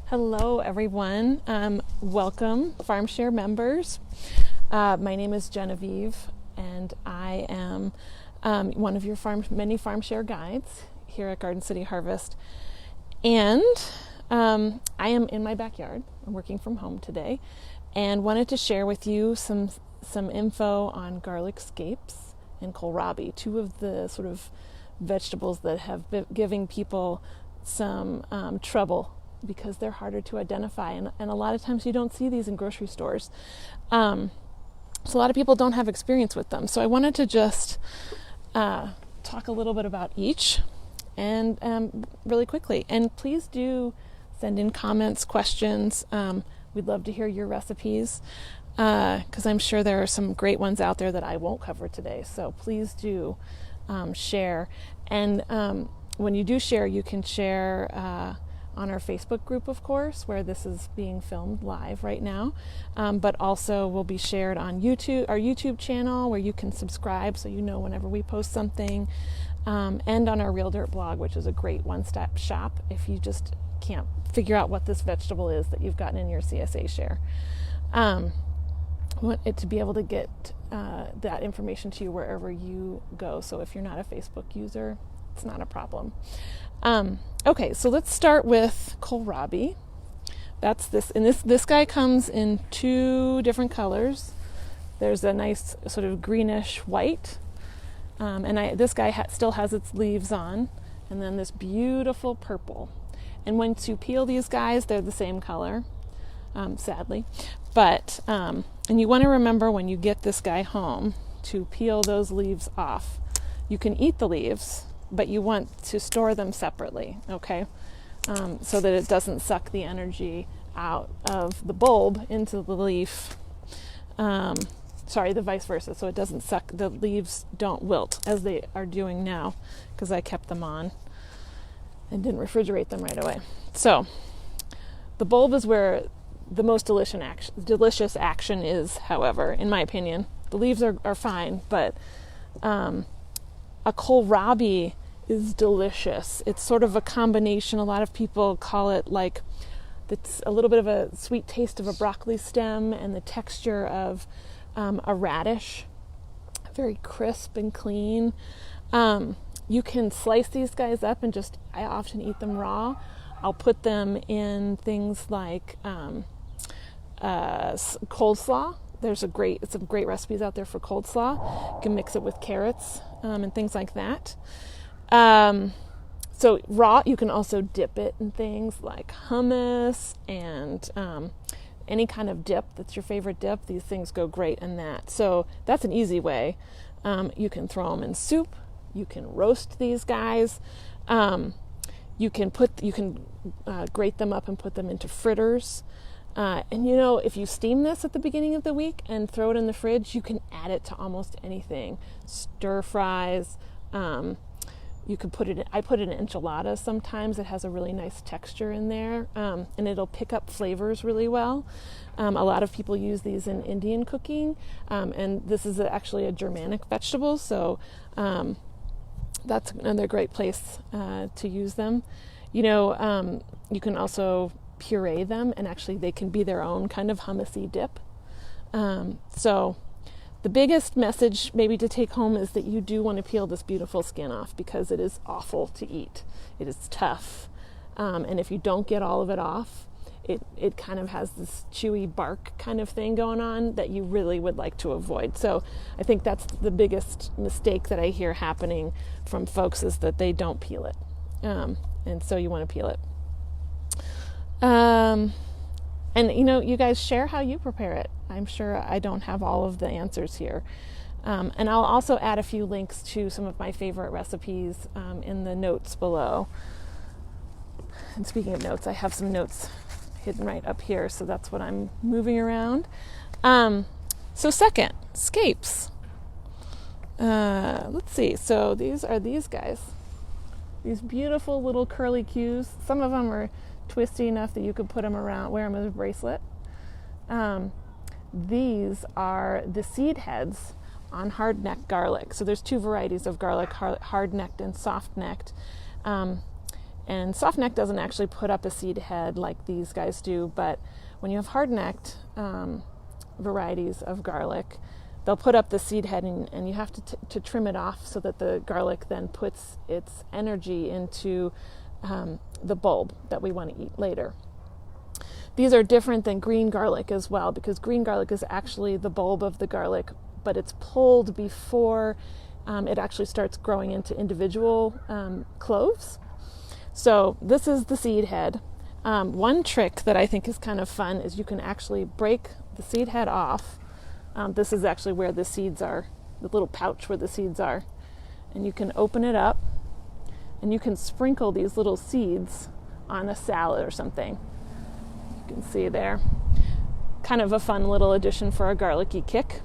Hello, everyone. Welcome, FarmShare members. My name is Genevieve, and I am one of your many FarmShare guides here at Garden City Harvest. And I am in my backyard. I'm working from home today, and wanted to share with you some info on garlic scapes and kohlrabi, two of the sort of vegetables that have been giving people some trouble because they're harder to identify, and a lot of times you don't see these in grocery stores. So a lot of people don't have experience with them. So I wanted to just talk a little bit about each and really quickly. And please do send in comments, questions. We'd love to hear your recipes because I'm sure there are some great ones out there that I won't cover today. So please do share. And when you do share, you can share on our Facebook group, of course, where this is being filmed live right now, but also will be shared on YouTube, our YouTube channel, where you can subscribe so you know whenever we post something, and on our Real Dirt blog, which is a great one-stop shop if you just can't figure out what this vegetable is that you've gotten in your CSA share. I want it to be able to get that information to you wherever you go. So if you're not a Facebook user, it's not a problem. Okay, so let's start with kohlrabi. That's this, and this guy comes in two different colors. There's a nice sort of greenish white, and this guy still has its leaves on, and then this beautiful purple. And once you peel these guys, they're the same color, sadly. But and you want to remember when you get this guy home to peel those leaves off. You can eat the leaves, but you want to store them separately, okay? So that it doesn't suck the energy out of the bulb into the leaf. The vice versa. So it doesn't suck, the leaves don't wilt as they are doing now because I kept them on and didn't refrigerate them right away. So the bulb is where the most delicious action is, however, in my opinion. The leaves are fine, but a kohlrabi is delicious. It's sort of a combination. A lot of people call it like it's a little bit of a sweet taste of a broccoli stem and the texture of a radish. Very crisp and clean. You can slice these guys up and I often eat them raw. I'll put them in things like coleslaw. There's some great recipes out there for coleslaw. You can mix it with carrots and things like that. So raw, you can also dip it in things like hummus and any kind of dip that's your favorite dip. These things go great in that. So that's an easy way. You can throw them in soup. You can roast these guys. You can grate them up and put them into fritters. And if you steam this at the beginning of the week and throw it in the fridge, you can add it to almost anything. Stir fries. You could I put it in enchiladas sometimes. It has a really nice texture in there, and it'll pick up flavors really well. A lot of people use these in Indian cooking, and this is actually a Germanic vegetable, so that's another great place to use them. You can also puree them, and actually they can be their own kind of hummusy dip. So the biggest message maybe to take home is that you do want to peel this beautiful skin off because it is awful to eat. It is tough. And if you don't get all of it off, it kind of has this chewy bark kind of thing going on that you really would like to avoid. So I think that's the biggest mistake that I hear happening from folks is that they don't peel it. And so you want to peel it. And you guys share how you prepare it. I'm sure I don't have all of the answers here. And I'll also add a few links to some of my favorite recipes in the notes below. And speaking of notes, I have some notes hidden right up here, so that's what I'm moving around. So second, scapes. Let's see. So these are these guys. These beautiful little curly cues. Some of them are twisty enough that you could put them around, wear them as a bracelet. These are the seed heads on hardneck garlic. So there's two varieties of garlic, hard-necked and soft-necked. And soft-neck doesn't actually put up a seed head like these guys do, but when you have hard-necked varieties of garlic, they'll put up the seed head, and you have to trim it off so that the garlic then puts its energy into the bulb that we want to eat later. These are different than green garlic as well, because green garlic is actually the bulb of the garlic, but it's pulled before it actually starts growing into individual cloves. So this is the seed head. One trick that I think is kind of fun is you can actually break the seed head off. This is actually where the seeds are, the little pouch where the seeds are. And you can open it up, and you can sprinkle these little seeds on a salad or something. You can see there. Kind of a fun little addition for a garlicky kick,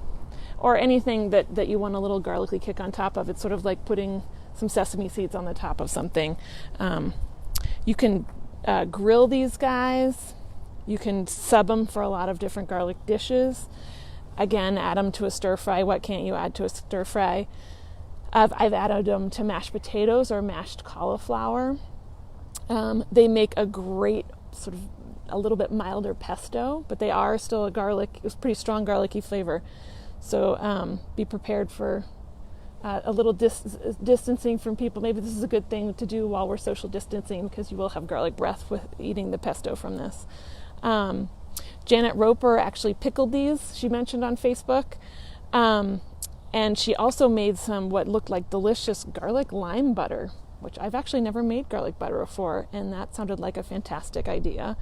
or anything that you want a little garlicky kick on top of. It's sort of like putting some sesame seeds on the top of something. You can grill these guys. You can sub them for a lot of different garlic dishes. Again, add them to a stir fry. What can't you add to a stir fry? I've added them to mashed potatoes or mashed cauliflower. They make a great sort of a little bit milder pesto, but they are still it's pretty strong garlicky flavor. So be prepared for a little distancing from people. Maybe this is a good thing to do while we're social distancing, because you will have garlic breath with eating the pesto from this. Janet Roper actually pickled these, she mentioned on Facebook. And she also made some what looked like delicious garlic lime butter, which I've actually never made garlic butter before, and that sounded like a fantastic idea.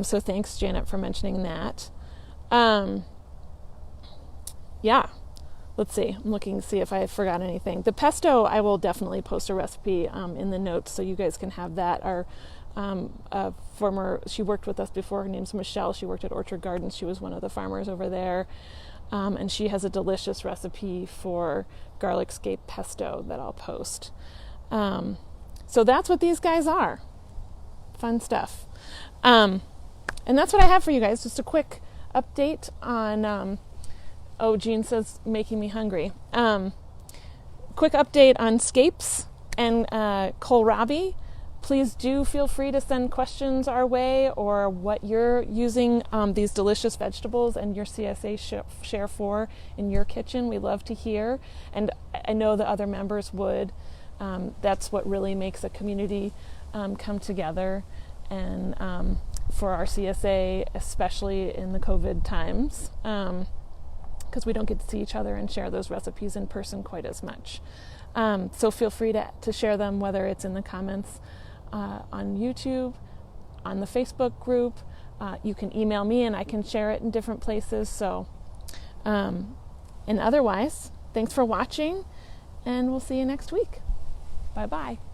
So thanks, Janet, for mentioning that. Yeah, let's see. I'm looking to see if I forgot anything. The pesto, I will definitely post a recipe in the notes so you guys can have that. Our she worked with us before. Her name's Michelle. She worked at Orchard Gardens. She was one of the farmers over there. And she has a delicious recipe for garlic scape pesto that I'll post. So that's what these guys are. Fun stuff. And that's what I have for you guys. Just a quick update on, Jean says, making me hungry. Quick update on Scapes and Kohlrabi. Please do feel free to send questions our way, or what you're using these delicious vegetables and your CSA share for in your kitchen. We love to hear, and I know the other members would. That's what really makes a community come together, and for our CSA, especially in the COVID times, because we don't get to see each other and share those recipes in person quite as much. So feel free to share them, whether it's in the comments on YouTube, on the Facebook group. You can email me and I can share it in different places. So, and otherwise, thanks for watching, and we'll see you next week. Bye-bye.